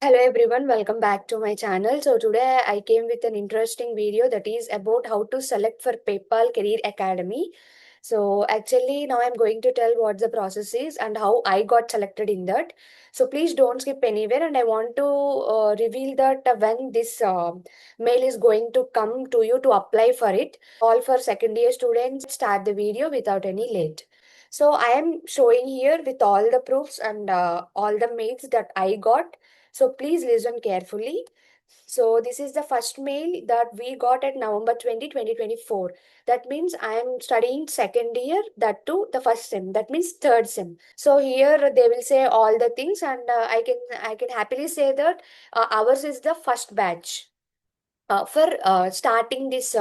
Hello everyone, welcome back to my channel. So today I came with an interesting video that is about how to select for PayPal Career Academy. So actually now I'm going to tell what the process is and how I got selected in that. So please don't skip anywhere, and I want to reveal that when this mail is going to come to you to apply for it. All for second year students, start the video without any late. So I am showing here with all the proofs and all the mails that I got, so please listen carefully. So this is the first mail that we got at November 2024. That means I am studying second year, that too the first sem. That means third sem. So here they will say all the things, and I can happily say that ours is the first batch for starting this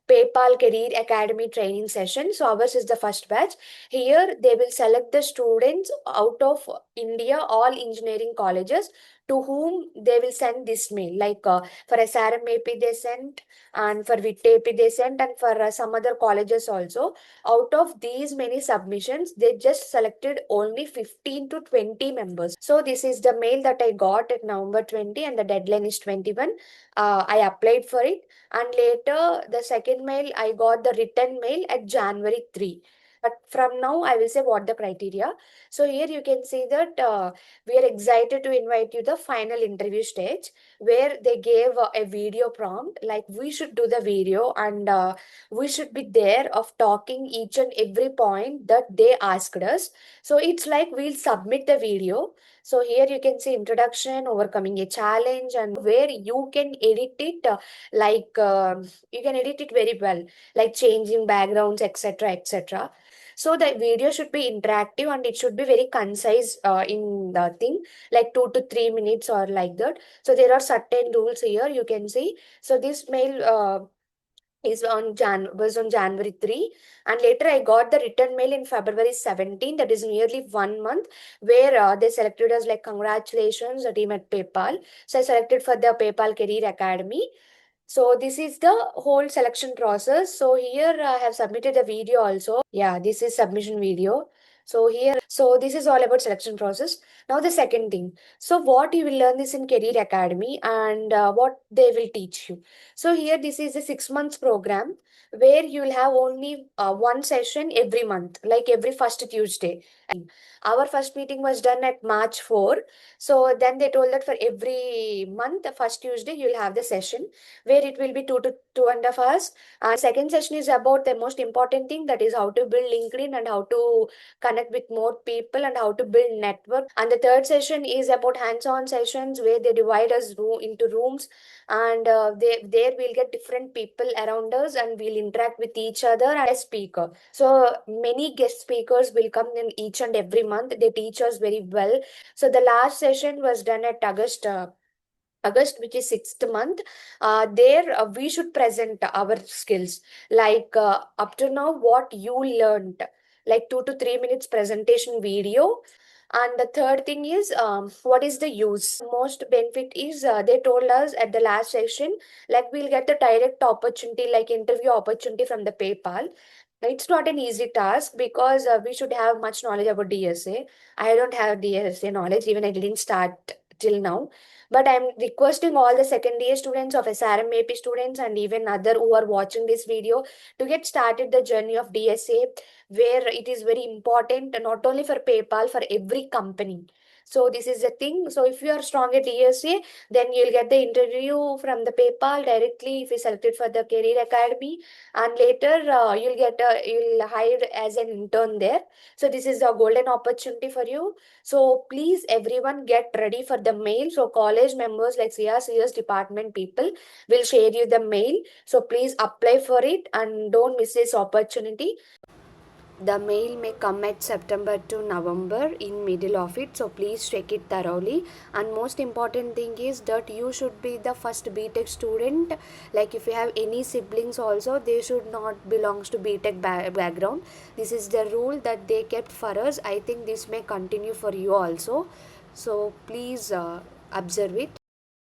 PayPal Career Academy training session. So ours is the first batch. Here they will select the students out of India, all engineering colleges, to whom they will send this mail. Like for SRM AP they sent, and for BTech they sent, and for some other colleges also. Out of these many submissions, they just selected only 15 to 20 members. So this is the mail that I got at November 20, and the deadline is 21. I applied for it, and later the second mail I got the written mail at January 3. But from now I will say what the criteria. So here you can see that we are excited to invite you the final interview stage, where they gave a video prompt, like we should do the video, and we should be there of talking each and every point that they asked us. So it's like we'll submit the video. So here you can see introduction, overcoming a challenge, and where you can edit it, you can edit it very well, like changing backgrounds, etc., etc. So the video should be interactive, and it should be very concise in the thing, like 2 to 3 minutes or like that. So there are certain rules here you can see. So this mail is on January 3, and later I got the return mail in February 17. That is nearly 1 month, where they selected us like congratulations, the team at PayPal. So I selected for the PayPal Career Academy. So this is the whole selection process. So here I have submitted a video also. Yeah, this is submission video. So this is all about selection process. Now the second thing. So what you will learn this in Career Academy, and what they will teach you. So here this is a 6 months program, where you will have only one session every month, like every first Tuesday. Our first meeting was done at March 4. So then they told that for every month, the first Tuesday, you'll have the session, where it will be 2 to 2.5 hours. And second session is about the most important thing, that is how to build LinkedIn and how to connect with more people and how to build network. And the third session is about hands-on sessions, where they divide us into rooms, and there we'll get different people around us, and we'll interact with each other and a speaker. So many guest speakers will come in each and every month. They teach us very well. So the last session was done at August, which is sixth month. There we should present our skills, like up to now what you learned, like 2 to 3 minutes presentation video. And the third thing is, what is the use? Most benefit is, they told us at the last session, like we'll get the direct opportunity, like interview opportunity from the PayPal. It's not an easy task, because we should have much knowledge about DSA. I don't have DSA knowledge, even I didn't start till now. But I'm requesting all the second year students of SRM AP students, and even other who are watching this video, to get started the journey of DSA, where it is very important, not only for PayPal, for every company. So this is the thing. So if you are strong at DSA, then you'll get the interview from the PayPal directly if you selected for the Career Academy, and later you'll hired as an intern there. So this is a golden opportunity for you. So please everyone get ready for the mail. So college members like CS department people will share you the mail. So please apply for it and don't miss this opportunity. The mail may come at September to November, in middle of it, so please check it thoroughly. And most important thing is that you should be the first BTech student. Like if you have any siblings also, they should not belongs to BTech background. This is the rule that they kept for us. I think this may continue for you also. So please observe it.